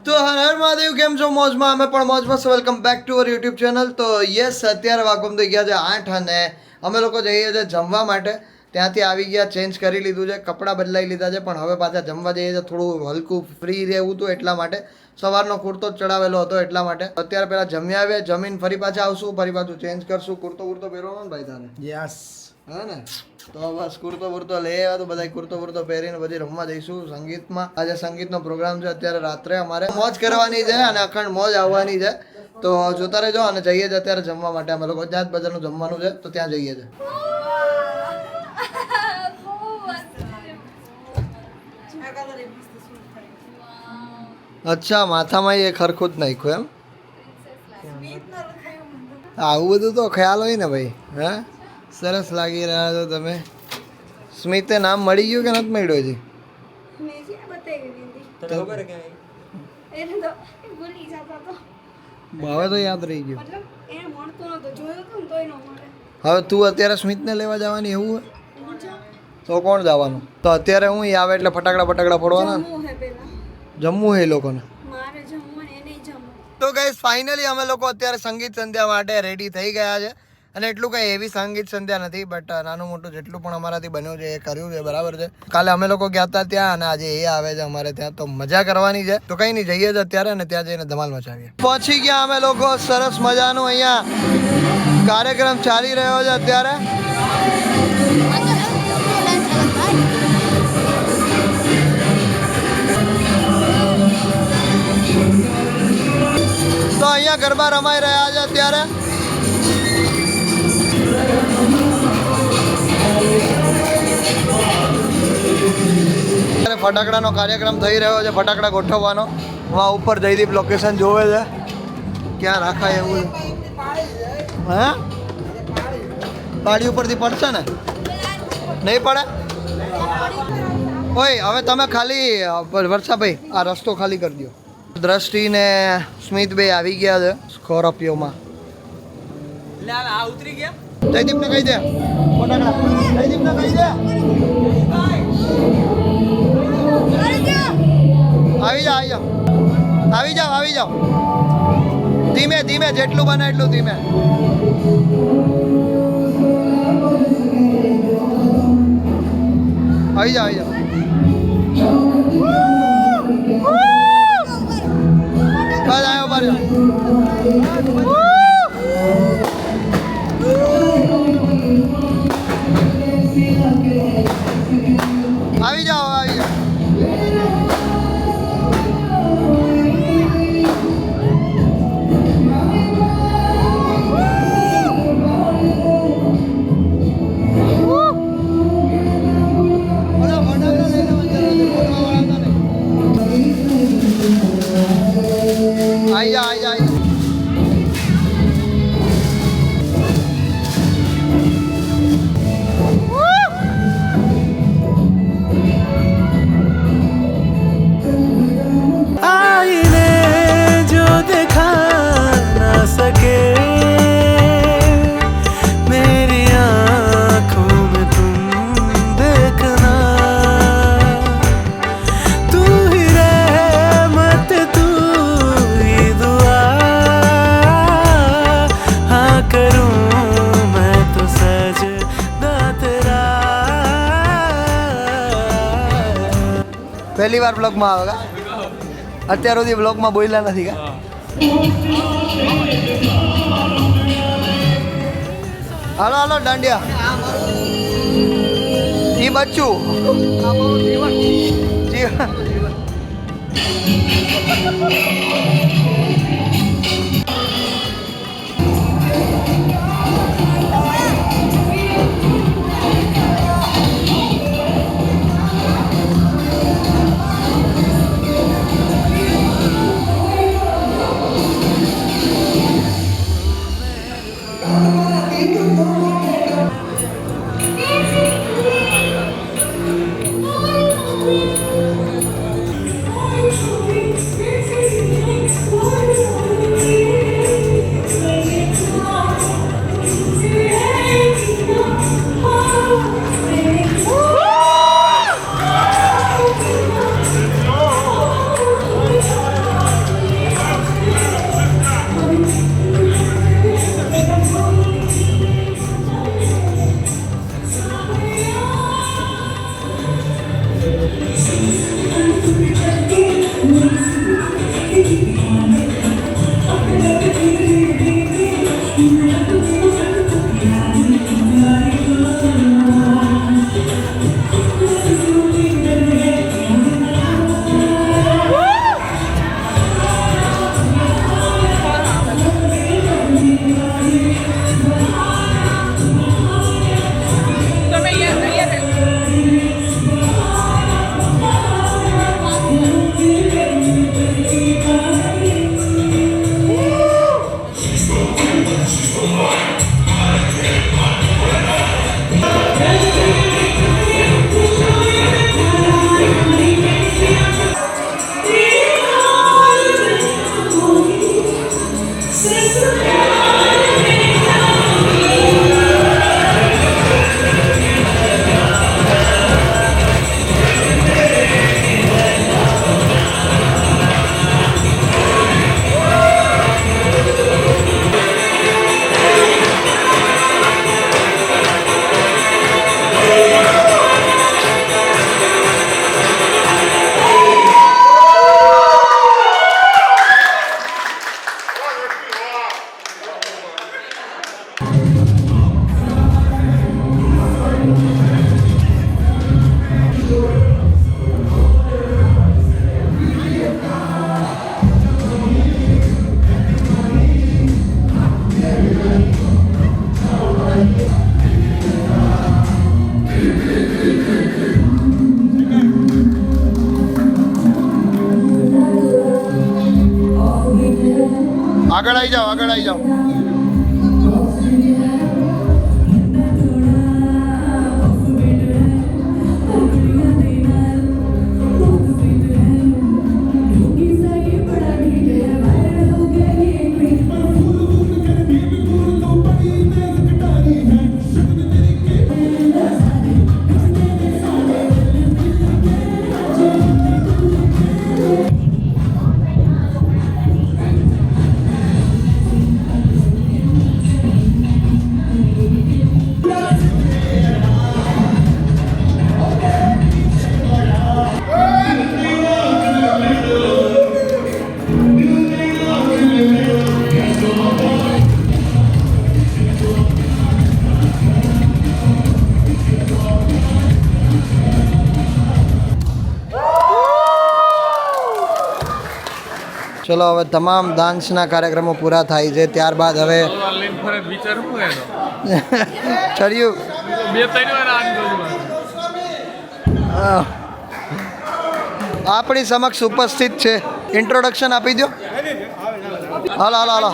તો હર હર મહાદેવ, કેમ છો? મોજમાં? અમે પણ મોજમાં. Welcome back to our YouTube channel. તો યસ, અત્યારે વાગમ થઈ ગયા છે 8 અને અમે લોકો જઈએ છીએ જમવા માટે. ત્યાંથી આવી ગયા, ચેન્જ કરી લીધું છે, કપડાં બદલાઈ લીધા છે, પણ હવે પાછા જમવા જઈએ છીએ. થોડું હલકું ફ્રી રહેવું હતું એટલા માટે. સવારનો કુર્તો જ ચડાવેલો હતો એટલા માટે. અત્યારે પહેલાં જમી આવ્યા, જમીન ફરી પાછા આવશું, ફરી પાછું ચેન્જ કરશું. કુર્તો વુર્તો પહેરવાનો ને ભાઈ તારે? યસ. હા ને, તો બસ કુર્તો વુર્તો લઈ આવ્યા. તો બધા કુર્તો વુર્તો પહેરીને પછી રમવા જઈશું સંગીતમાં. આજે સંગીતનો પ્રોગ્રામ છે અત્યારે રાત્રે. અમારે મોજ કરવાની છે અને અખંડ મોજ આવવાની છે. તો જોતા રહેજો. અને જઈએ છીએ અત્યારે જમવા માટે. અમે લોકો જાત બજારનું જમવાનું છે તો ત્યાં જઈએ છીએ. અચ્છા, માથામાં એ ખરખું જ નાખ્યું એમ? આવું બધું તો ખ્યાલ હોય ને ભાઈ. હે, સરસ લાગી રહ્યા છો તમે. સ્મિતે નામ મળી ગયું કે નથી મળ્યું હજી? હવે તો યાદ રહી ગયું. હવે તું અત્યારે સ્મિતને લેવા જવાની એવું હોય તો કોણ જવાનું? તો અત્યારે હું આવે એટલે ફટાકડા ફોડવાના. જમવું હે એ લોકોને. તો ગાઈસ ફાઇનલી અમે લોકો અત્યારે સંગીત સંધ્યા માટે રેડી થઈ ગયા છે. અને એટલું કંઈ એવી સંગીત સંધ્યા નથી, બટ નાનું મોટું જેટલું પણ અમારાથી બન્યું છે એ કર્યું છે, બરાબર છે. કાલે અમે લોકો ગયા હતા ત્યાં અને આજે એ આવે છે અમારે ત્યાં, તો મજા કરવાની છે. તો કંઈ નહીં, જઈએ જ અત્યારે અને ત્યાં જઈને ધમાલ મચાવીએ. પહોંચી ગયા અમે લોકો. સરસ મજાનું અહીંયા કાર્યક્રમ ચાલી રહ્યો છે અત્યારે. તો અહીંયા ગરબા રમાઈ રહ્યા છે અત્યારે. ફટાકડાનો કાર્યક્રમ થઈ રહ્યો છે, ફટાકડા ગોઠવવાનો. વા ઉપર જયદીપ લોકેશન જોવે છે ક્યાં રાખાય એવું. હા, પાડી ઉપરથી પડશે ને? નહીં પડે? ઓય હવે તમે ખાલી વર્ષાભાઈ આ રસ્તો ખાલી કરી દો. દ્રષ્ટિ ને સ્મિતભાઈ આવી ગયા છે સ્કોર્પિયોમાં. જયદીપને કહી દે ફટાકડા. જયદીપને કહી દે. આવી જાઓ. ધીમે ધીમે, જેટલું બને એટલું ધીમે. આવી જાઓ. બસ આવ્યો બાર. આવી જાઓ. આઈ. आईने जो दिखा ना सके मेरी आँखों में तुम देखना. तू ही रहमत, तू ही दुआ. हाँ करूँ मैं तो सजदा तेरा. પહેલી વાર બ્લોગમાં આવેગા. અત્યાર સુધી બ્લોગમાં બોલ્યા નથી કા? હાલો દાંડિયા. ઈ બચ્ચું જીવન. આગળ આવી જાઓ, આગળ આવી જાઓ. ચલો હવે તમામ ડાન્સના કાર્યક્રમો પૂરા થાય છે. ત્યારબાદ હવે ચડ્યું આપણી સમક્ષ ઉપસ્થિત છે. ઇન્ટ્રોડક્શન આપી દો. હાલો હાલો હાલો.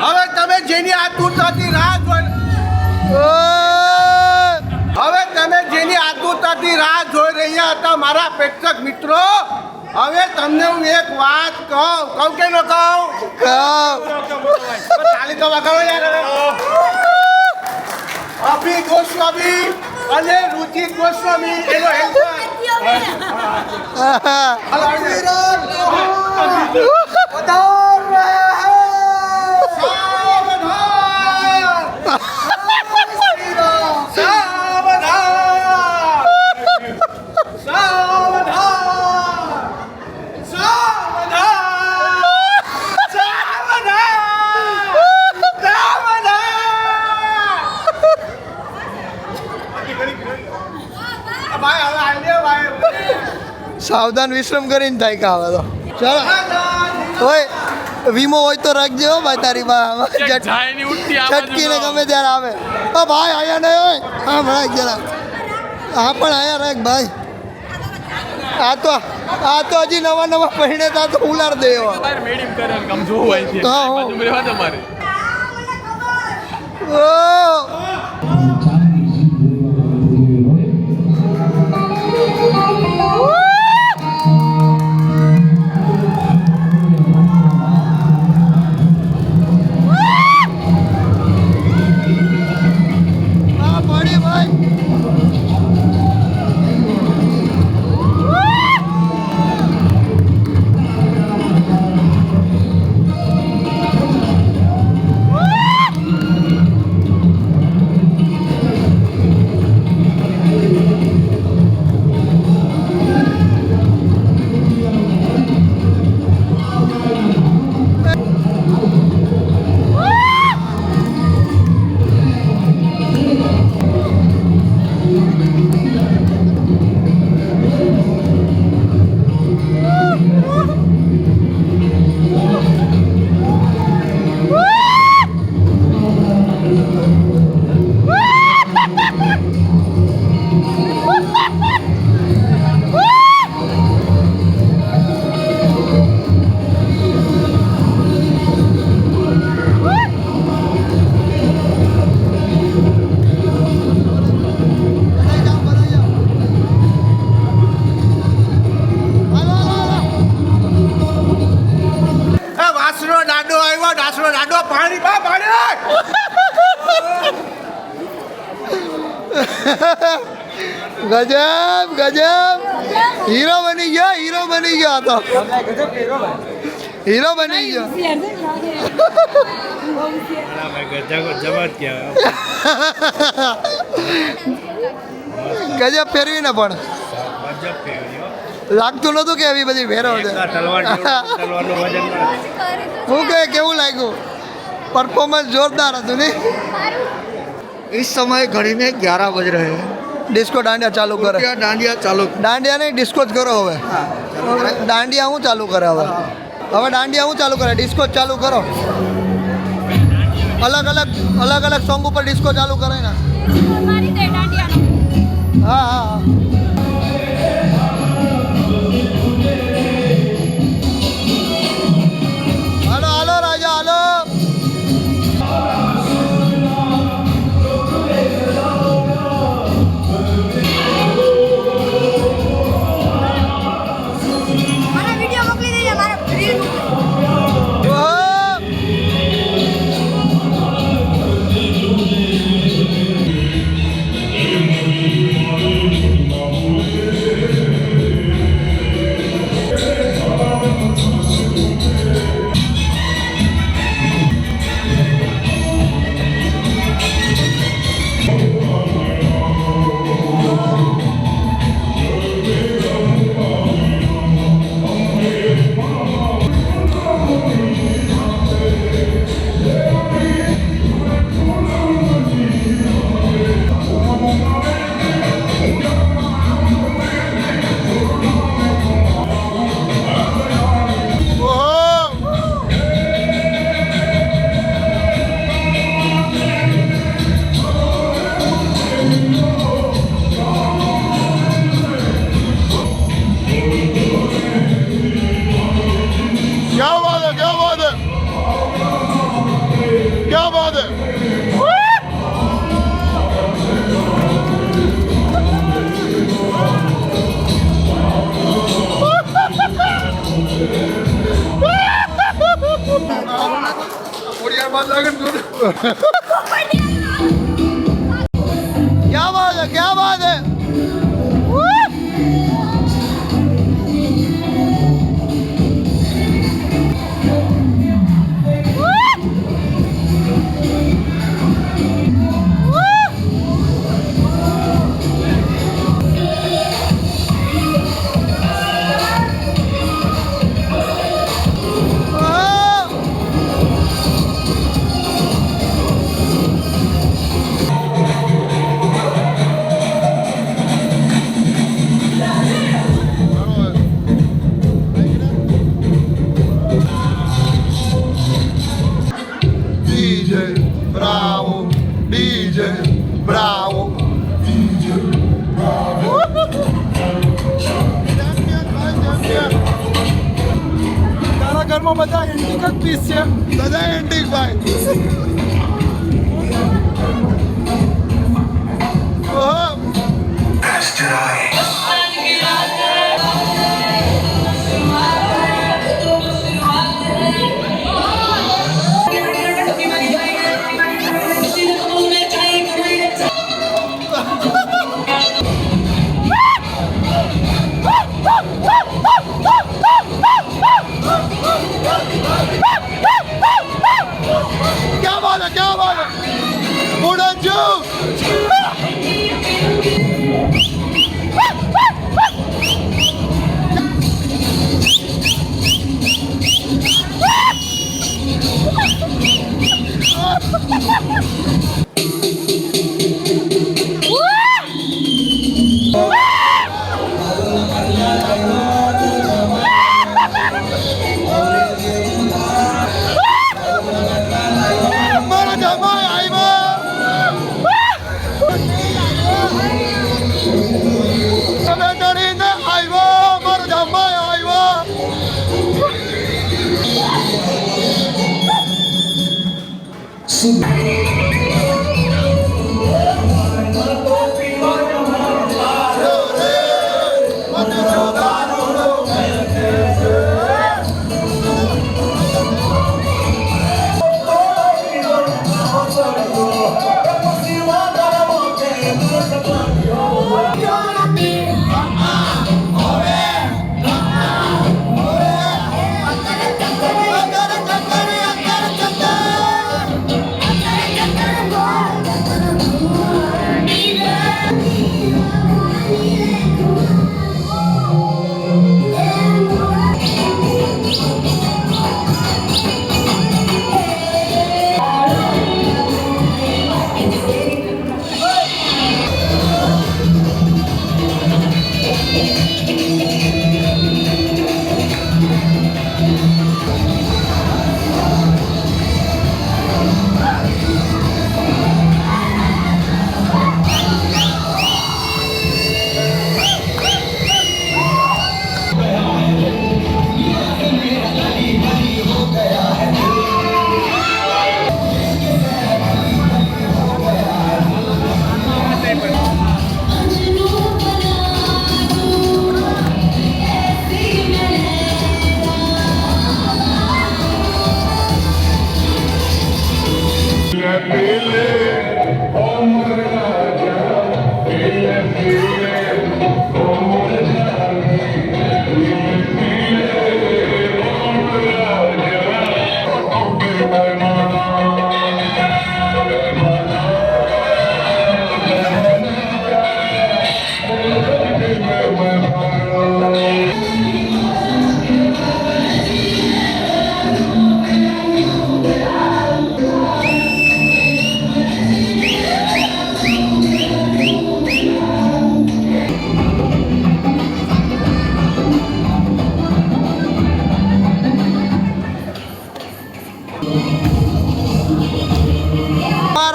હવે તમે જેની આતુરતાથી રાહ જોઈ હવે તમે જેની આતુરતાથી રાહ જોઈ રહ્યા હતા મારા પ્રેક્ષક મિત્રો, હવે તમને હું એક વાત કહું કે ન કહું? તાલી તો વગાડો યાર. અભી ગોસ્વામી અને રુચિ ગોસ્વામી એનો સાવધાન વિશ્રમ કરીને થાય કે આવે તો ચાલો. ઓય વીમો હોય તો રાખજો ભાઈ, તારી બા છટકીને ગમે ત્યારે આવે. ભાઈ આયા નહીં હોય. હા રાખ જરા. હા પણ આયા રાખ ભાઈ. આ તો હજી નવા નવા પહેણે તા તો ઉલાર દે. પાણી ગજબ ગજબ. હીરો બની ગયો, હીરો બની ગયો. તો હીરો બની ગયો. ગજબ ફેરવી ને પણ લાગતું નતું કે એવી બધી ફેરવ છે. હું કે કેવું લાગ્યું? परफॉर्मेंस जोरदार હતું नहीं? इस समय घड़ी में 11 बज रहे हैं. डिस्को डांडिया चालू करे. डांडिया चालू. डांडिया नहीं डिस्को ज करो હવે. डांडिया હું ચાલુ કરે હવે. હવે डांडिया હું ચાલુ કરે, डिस्को ચાલુ કરો. अलग अलग सॉन्ग ઉપર डिस्को ચાલુ કરે ને. મારી દે डांडिया. હા હા હાલો હાલો રાજા હાલો. क्या बात है, क्या बात है. DJ Bravo, DJ Bravo, DJ Bravo. તારા ઘરમાં બધા એન્ટિક જ પીસ છે. બધા એન્ટિક ભાઈ. ઓહો. क्या बात है, क्या बात है. उड़न जो.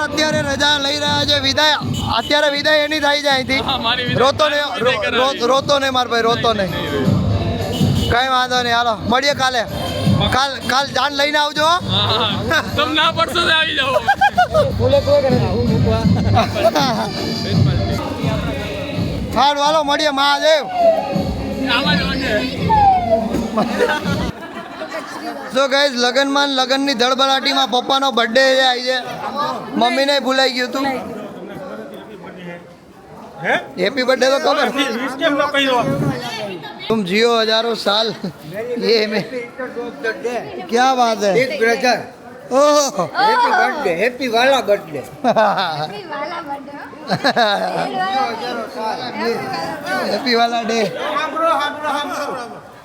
અત્યારે રજા લઈ રહ્યા છે. વિદાય અત્યારે વિદાય એની થાય છે અહીંથી. રોતો ને માર ભાઈ, રોતો નહીં. કઈ વાંધો નહીં, હાલો મળીએ કાલે. કાલ જાન લઈને આવજો. તમ ના પડશો તો આવી જાઓ. હારું હાલો મળીએ. મહાદેવ. આમાં જ વાગે. તો ગાઈઝ લગનમાં ને લગનની ધડબડાટીમાં પપ્પાનો બર્થડે આવી છે મમ્મીને ભૂલાઈ ગયું હતું હેપી બर्थडे तो खबर तुम जियो हजारों साल ये में क्या बात है ब्रदर ओह हैप्पी बर्थडे हैप्पी वाला बर्थडे हैप्पी वाला डे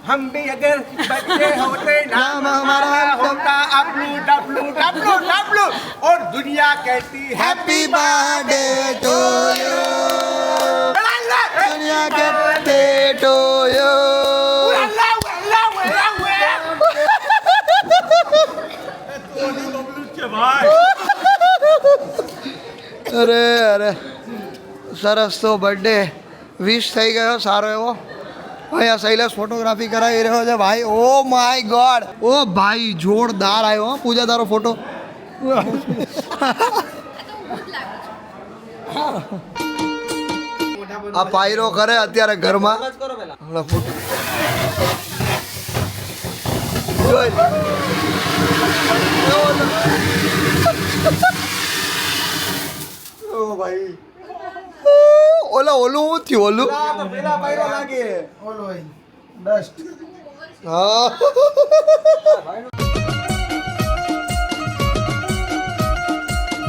हम भी अगर बच्चे होते नाम हमारा होता अपनू डब्लू डब्लू डब्लू और दुनिया कहती हैप्पी बर्थडे टू यू दुनिया के बर्थडे टू यू અરે અરે સરસ તો બર્થડે વિશ થઈ ગયો સારો એવો અહીંયા શૈલેષ ફોટોગ્રાફી કરાવી રહ્યો છે ભાઈ ઓ માય ગોડ ઓ ભાઈ જોરદાર આવ્યો હો પૂજા તારો ફોટો આ પાયરો કરે અત્યારે ઘરમાં હમણાં ફોટો જોઈ લે. ઓ ભાઈ ઓલા ઓલું શું થયું ઓલું હા